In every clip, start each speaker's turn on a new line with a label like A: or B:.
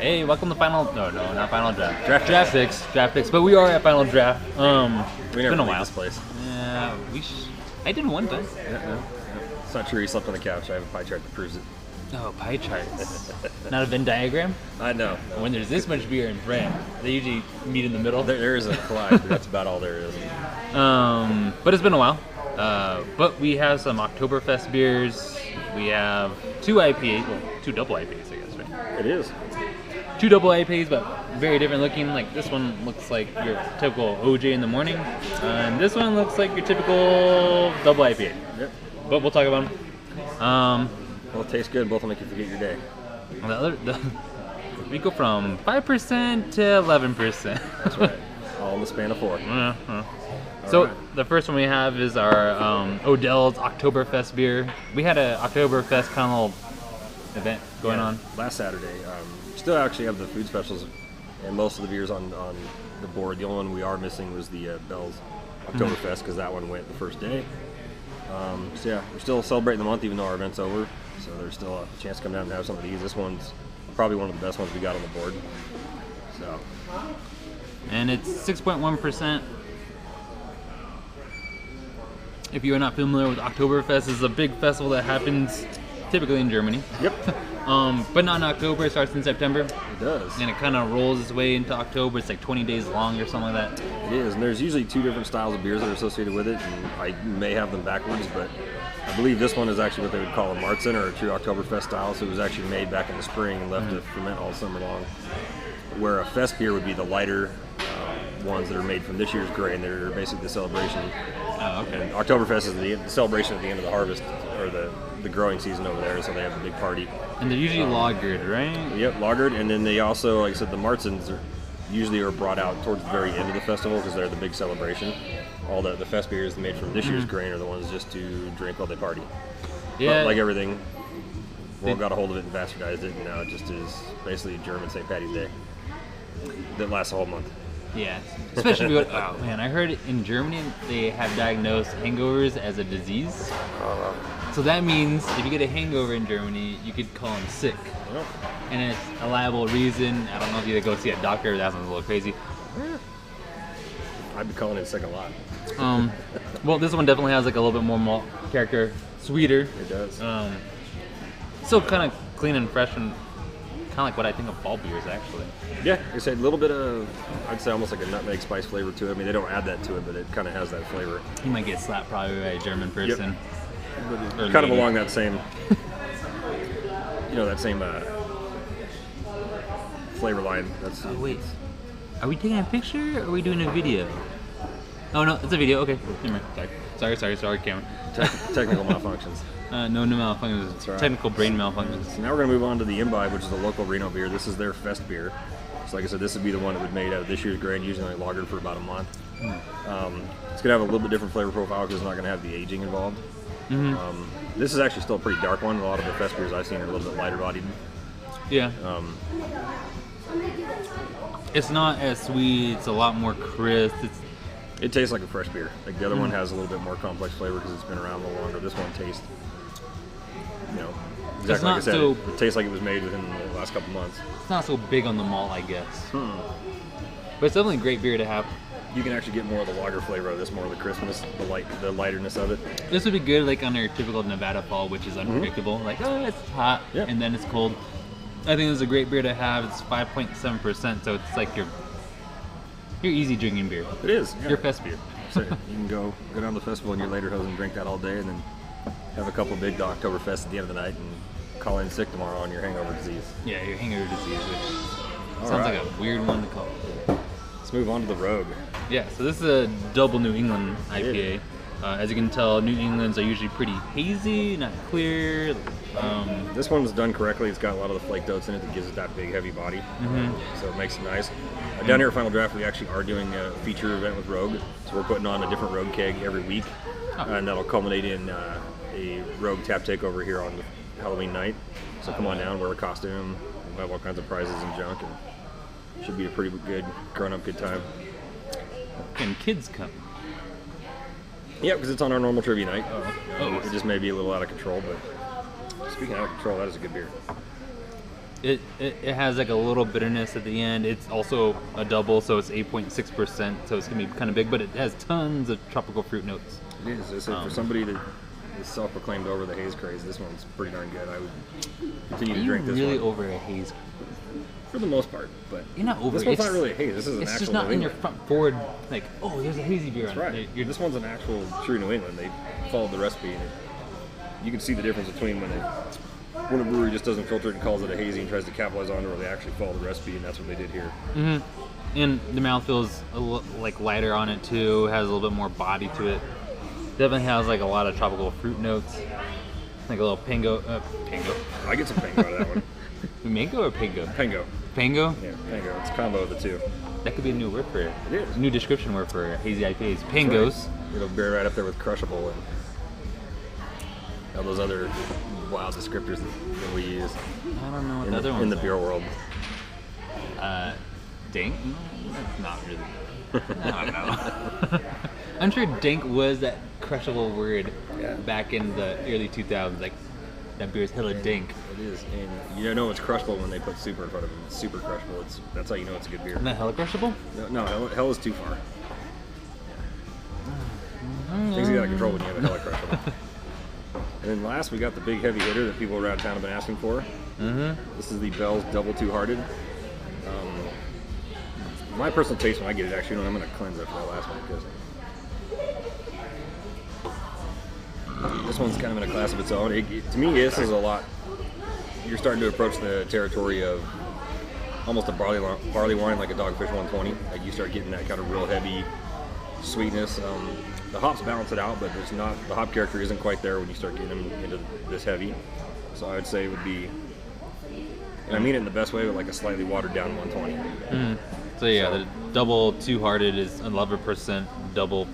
A: Hey, welcome to final. No, not final draft. Draft picks. But we are at final draft.
B: We
A: It's
B: never
A: been a
B: leave
A: while.
B: this place.
A: Yeah, I did one time.
B: Yeah. It's not true. You slept on the couch. I have a pie chart that proves it.
A: Oh, pie charts. Not a Venn diagram.
B: I know.
A: When there's this much beer in brand, they usually meet in the middle.
B: There is a collide, but that's about all there is.
A: But it's been a while. But we have some Oktoberfest beers. We have two IPAs, well, two double IPAs, I guess, right?
B: It is.
A: Two double IPAs, but very different looking. Like this one looks like your typical OJ in the morning, and this one looks like your typical double IPA.
B: Yep.
A: But we'll talk about them.
B: Well, it tastes good. Both will make you forget your day.
A: We go from 5% to 11%.
B: That's right. All in the span of 4.
A: So
B: right.
A: the first one we have is our Odell's Oktoberfest beer. We had a Oktoberfest kind of little event going on
B: last Saturday. Still actually have the food specials and most of the beers on the board. The only one we are missing was the Bell's Oktoberfest because that one went the first day. So yeah, we're still celebrating the month even though our event's over. So there's still a chance to come down and have some of these. This one's probably one of the best ones we got on the board. So.
A: And it's 6.1%. If you are not familiar with Oktoberfest, it's a big festival that happens typically in Germany.
B: Yep.
A: But not in October, it starts in September.
B: It does.
A: And it kind of rolls its way into October. It's like 20 days long or something like that.
B: It is, and there's usually 2 different styles of beers that are associated with it, and I may have them backwards, but I believe this one is actually what they would call a Marzen or a true Oktoberfest style, so it was actually made back in the spring and left to ferment all summer long. Where a Fest beer would be the lighter ones that are made from this year's grain, they're basically the celebration.
A: Oh, okay.
B: And Oktoberfest is the celebration at the end of the harvest, or the growing season over there, so they have a big party.
A: And they're usually lagered, right?
B: Yep, lagered, and then they also, like I said, the Marzens usually are brought out towards the very end of the festival because they're the big celebration. All the Fest beers made from this year's grain are the ones just to drink while they party.
A: Yeah.
B: But like everything, world got a hold of it and bastardized it, and now it just is basically German St. Patty's Day that lasts a whole month.
A: Yeah, especially if you go, oh man, I heard in Germany they have diagnosed hangovers as a disease. So that means if you get a hangover in Germany, you could call them sick.
B: Yep.
A: And it's a liable reason. I don't know if you go see a doctor, that sounds a little crazy.
B: I'd be calling it sick a lot.
A: Well, this one definitely has like a little bit more malt character, sweeter.
B: It does.
A: Still kind of clean and fresh and kind of like what I think of fall beers actually.
B: Yeah, like I said, a little bit of, I'd say almost like a nutmeg spice flavor to it. I mean, they don't add that to it, but it kind of has that flavor.
A: You might get slapped probably by a German person.
B: Yep. Kind of along that same, that same flavor line. That's.
A: Oh wait, are we taking a picture or are we doing a video? Oh no, it's a video. Okay, never mind. Sorry, camera.
B: Technical malfunctions.
A: No malfunctions.
B: That's right.
A: Technical brain malfunctions.
B: So now we're going to move on to the Imbibe, which is a local Reno beer. This is their Fest beer. So like I said, this would be the one that would made out of this year's grain, usually only lagered for about a month. It's going to have a little bit different flavor profile because it's not going to have the aging involved. This is actually still a pretty dark one. A lot of the Fest beers I've seen are a little bit lighter bodied.
A: Yeah. It's not as sweet. It's a lot more crisp.
B: It tastes like a fresh beer. Like the other one has a little bit more complex flavor because it's been around a little longer. This one tastes, exactly like I said. It tastes like it was made within the last couple months.
A: It's not so big on the malt, I guess. But it's definitely a great beer to have.
B: You can actually get more of the lager flavor of this, more of the crispness, the lighterness of it.
A: This would be good like on your typical Nevada fall, which is unpredictable. Like, oh, it's hot, and then it's cold. I think this is a great beer to have. It's 5.7%, so it's like your easy drinking beer.
B: It is. Yeah.
A: Your Fest beer.
B: So you can go down to the festival in your later hose and drink that all day, and then have a couple big Oktoberfest at the end of the night, and call in sick tomorrow on your hangover disease.
A: Yeah, your hangover disease, which sounds
B: right.
A: like a weird one to call.
B: Let's move on to the Rogue.
A: Yeah, so this is a double New England IPA. As you can tell, New Englands are usually pretty hazy, not clear.
B: This one's done correctly. It's got a lot of the flaked oats in it that gives it that big, heavy body. So it makes it nice. Down here at Final Draft, we actually are doing a feature event with Rogue. So we're putting on a different Rogue keg every week. And that'll culminate in a Rogue tap takeover here on Halloween night. So come on down, wear a costume. We'll have all kinds of prizes and junk. And should be a pretty good, grown-up good time.
A: Can kids come?
B: Yeah, because it's on our normal trivia night.
A: Oh.
B: It just may be a little out of control, but speaking of out of control, that is a good beer.
A: It has like a little bitterness at the end. It's also a double, so it's 8.6%, so it's gonna be kind of big, but it has tons of tropical fruit notes.
B: It is. For somebody that is self-proclaimed over the haze craze, this one's pretty darn good. I would continue to drink this
A: really
B: one.
A: over a haze?
B: For the most part, but
A: you're not over.
B: This one's not really a haze. This is an
A: it's
B: actual
A: just not
B: New
A: in your
B: England.
A: front forward. Like, oh, there's a hazy beer.
B: That's
A: on
B: right.
A: it.
B: This one's an actual true New England. They followed the recipe, and you can see the difference between when a brewery just doesn't filter it and calls it a hazy and tries to capitalize on it, or they actually follow the recipe, and that's what they did here.
A: Mm-hmm. And the mouthfeel's like lighter on it too. Has a little bit more body to it. Definitely has like a lot of tropical fruit notes. Like a little pango. Pango.
B: I get some pango out of that one.
A: Mango or pango?
B: Pango.
A: Pango?
B: Yeah, pango. It's a combo of the two.
A: That could be a new word for it.
B: It is.
A: New description word for hazy IPAs. Pangos.
B: Right. It'll be right up there with crushable and all those other wild descriptors that we use.
A: I don't know what the other ones
B: in the
A: are.
B: beer world.
A: Dank? No, that's not really. I don't know. I'm sure dank was that crushable word back in the early 2000s. Like, that beer's hella dank.
B: It is. And you don't know it's crushable when they put super in front of it. It's super crushable. That's how you know it's a good beer.
A: Isn't that hella crushable?
B: No, hell is too far. Things get out of control when you have a hella crushable. And then last, we got the big heavy hitter that people around town have been asking for.
A: Mm-hmm.
B: This is the Bell's Double Two Hearted. My personal taste when I get it, actually, I'm going to cleanse after that last one because this one's kind of in a class of its own. To me, this is a lot. You're starting to approach the territory of almost a barley wine, like a Dogfish 120. Like you start getting that kind of real heavy sweetness. The hops balance it out, but the hop character isn't quite there when you start getting them into this heavy. So I would say it would be, and I mean it in the best way, but like a slightly watered down 120.
A: Mm-hmm. So yeah, the double two-hearted is 11% double.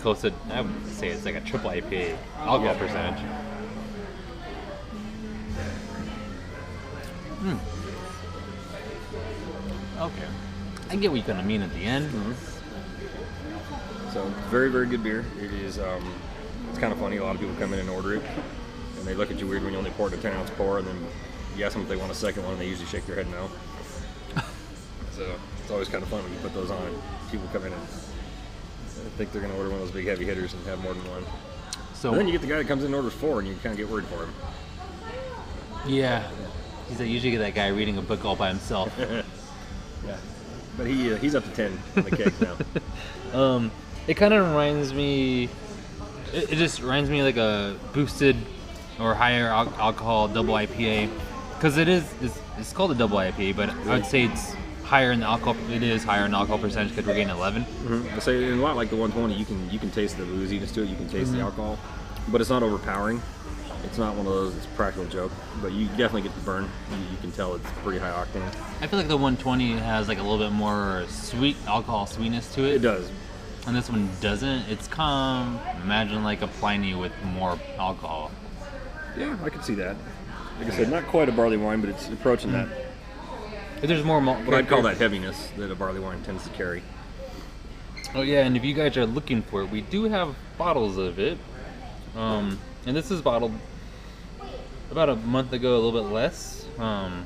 A: Close to, I would say it's like a triple IPA alcohol percentage. Okay, I get what you kind of mean at the end.
B: Mm-hmm. So very, very good beer. It is. It's kind of funny. A lot of people come in and order it, and they look at you weird when you only pour it in a 10-ounce pour, and then you ask them if they want a second one, and they usually shake their head no. So it's always kind of fun when you put those on. People come in and think they're going to order one of those big heavy hitters and have more than one. So but then you get the guy that comes in and orders 4, and you kind of get worried for him.
A: Yeah, you usually get that guy reading a book all by himself.
B: Yeah, but he's up to 10 on the kegs now.
A: It kind of reminds me. It just reminds me like a boosted or higher alcohol double IPA, because it's called a double IPA, but I would say it's higher in the alcohol. It is higher in the alcohol percentage because we're getting 11.
B: Mm-hmm. So in a lot like the 120, you can taste the booziness to it. You can taste the alcohol, but it's not overpowering. It's not one of those. It's a practical joke, but you definitely get the burn. You can tell it's pretty high octane.
A: I feel like the 120 has like a little bit more sweet alcohol sweetness to it.
B: It does.
A: And this one doesn't. It's imagine like a Pliny with more alcohol.
B: Yeah, I can see that. Like I said, not quite a barley wine, but it's approaching that.
A: If there's more malt,
B: but I'd call that heaviness that a barley wine tends to carry.
A: Oh yeah, and if you guys are looking for it, we do have bottles of it. And this is bottled about a month ago, a little bit less. And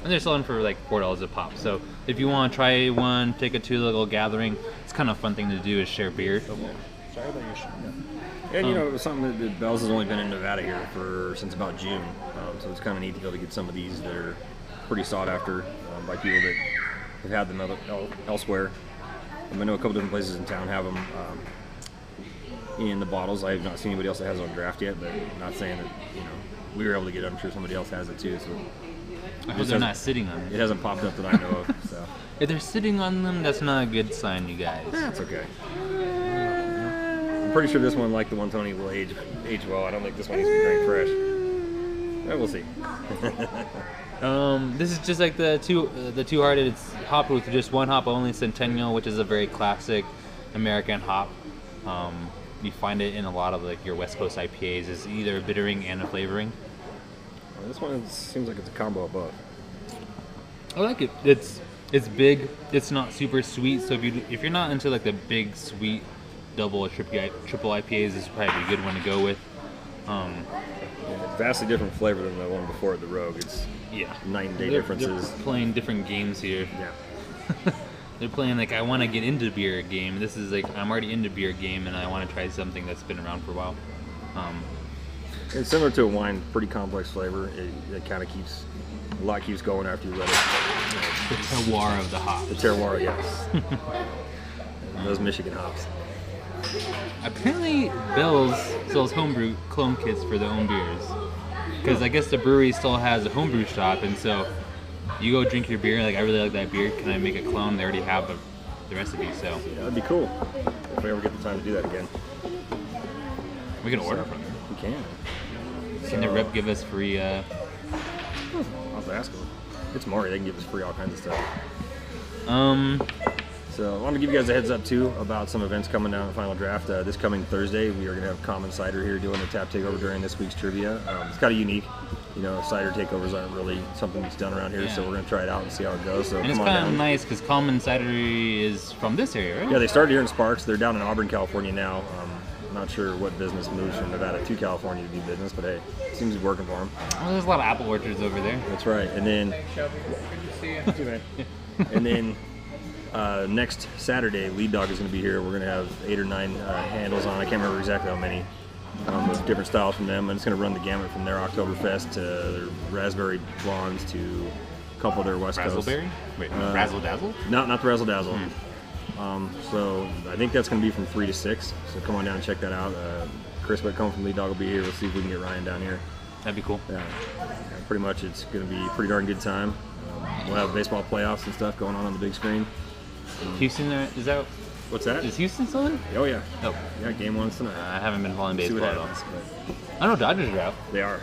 A: they're selling for like $4 a pop. So if you want to try one, take it to a little gathering, it's kind of a fun thing to do is share beer.
B: Sorry about your shit. And you know, it was something that Bell's has only been in Nevada here since about June. So it's kind of neat to be able to get some of these that are pretty sought after by people that have had them elsewhere. I know a couple different places in town have them in the bottles. I have not seen anybody else that has it on draft yet, but I'm not saying that we were able to get it. I'm sure somebody else has it too. So
A: I hope they're not sitting on it.
B: It hasn't popped up that I know of. So
A: if they're sitting on them, that's not a good sign, you guys.
B: That's okay. I'm pretty sure this one, like the 120, will age well. I don't think this one needs to be drank fresh. We'll see.
A: This is just like the two-hearted. It's hopped with just one hop only, Centennial, which is a very classic American hop. You find it in a lot of like your West Coast IPAs. It's either a bittering and a flavoring.
B: Well, this one seems like it's a combo of both.
A: I like it. It's big. It's not super sweet. So if you're not into like the big sweet double or triple IPAs, this is probably a good one to go with.
B: It's vastly different flavor than the one before it, the Rogue. It's night and day differences.
A: They're playing different games here.
B: Yeah.
A: They're playing like, I want to get into beer game. This is like, I'm already into beer game and I want to try something that's been around for a while.
B: It's similar to a wine, pretty complex flavor. It kind of keeps, a lot keeps going after you let it.
A: The terroir of the hops.
B: The terroir, yes. Those Michigan hops.
A: Apparently, Bill's sells homebrew clone kits for their own beers. Because I guess the brewery still has a homebrew shop, and so you go drink your beer, like, I really like that beer, can I make a clone? They already have the recipe, so.
B: Yeah, that'd be coll. If we ever get the time to do that again.
A: We can order from them.
B: We can.
A: Can the rep give us free,
B: I'll have to ask them. It's Maury, they can give us free all kinds of stuff. So I want to give you guys a heads up too about some events coming down at Final Draft. This coming Thursday, we are going to have Common Cider here doing a tap takeover during this week's trivia. It's kind of unique. You know, cider takeovers aren't really something that's done around here, so we're going to try it out and see how it goes. So
A: and it's kind of nice because Common Cider is from this area, right?
B: Yeah, they started here in Sparks. They're down in Auburn, California now. Not sure what business moves from Nevada to California to do business, but hey, it seems to be working for them.
A: Well, there's a lot of apple orchards over there.
B: That's right. And then, and then next Saturday, Lead Dog is going to be here. We're going to have 8 or 9 handles on. I can't remember exactly how many. With different styles from them, and it's going to run the gamut from their Oktoberfest to their Raspberry Blondes to a couple of their West Coast.
A: Razzleberry? Wait, Razzle Dazzle?
B: No, not the Razzle Dazzle. So I think that's going to be from 3 to 6. So come on down and check that out. Chris Whitcomb from Lead Dog will be here. We'll see if we can get Ryan down here.
A: That'd be cool.
B: Yeah, pretty much it's going to be a pretty darn good time. We'll have baseball playoffs and stuff going on the big screen.
A: Houston, is that?
B: What's that?
A: Is Houston still in?
B: Oh yeah.
A: Oh.
B: Yeah, game 1's tonight.
A: I haven't been following baseball at all.
B: But
A: I know Dodgers are out.
B: they are.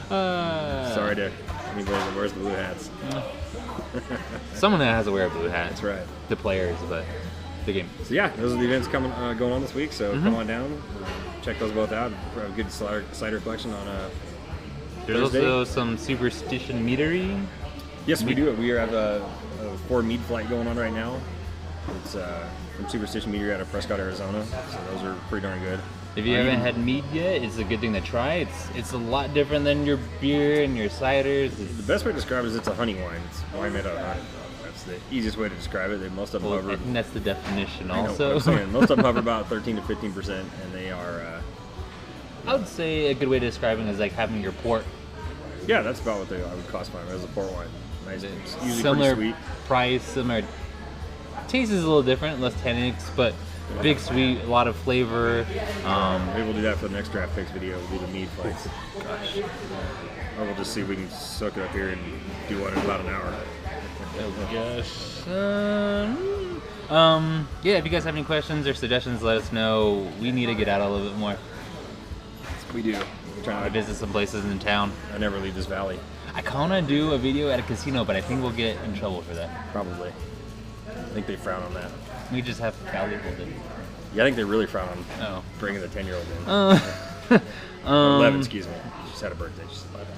B: So. Sorry to anybody that wears the blue hats.
A: Someone that has to wear a blue hat.
B: That's right.
A: The players, but the game.
B: So yeah, those are the events coming going on this week. So come on down, check those both out. We have a good cider collection on
A: There's
B: Thursday.
A: also some superstition meadery.
B: Yes, we do. We have a 4 mead flight going on right now. It's from Superstition Meadery out of Prescott, Arizona. So those are pretty darn good.
A: If you haven't had mead yet, it's a good thing to try. It's a lot different than your beer and your ciders.
B: The best way to describe it is it's a honey wine. It's wine made out of honey. That's the easiest way to describe it. Most of them hover.
A: I think that's the definition
B: I know
A: also.
B: what I'm saying. Most of them hover about 13 to 15%, and they are.
A: I would say a good way to describe it is like having your port.
B: Yeah, that's about what I would classify them as, a port wine. Nice, it's usually
A: similar
B: pretty sweet.
A: Price, similar. Taste is a little different, less tanninics, but big sweet, a lot of flavor.
B: Maybe we'll do that for the next Draft Picks video. We'll do the mead flights.
A: Gosh.
B: Or we'll just see if we can soak it up here and do one in about an hour.
A: Oh gosh. Yeah, if you guys have any questions or suggestions, let us know. We need to get out a little bit more.
B: We do. We're trying
A: I visit some places in town.
B: I never leave this valley.
A: I kind of do a video at a casino, but I think we'll get in trouble for that.
B: Probably. I think they frown on that.
A: We just have Callie hold it.
B: Yeah, I think they really frown on
A: Oh.
B: bringing the 10-year-old in. 11, excuse me. She just had a birthday. She's 11.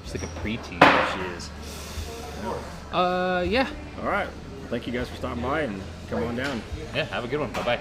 A: She's like a preteen.
B: Yeah, she is.
A: Yeah.
B: All right. Thank you guys for stopping by, and come on down.
A: Yeah, have a good one. Bye-bye.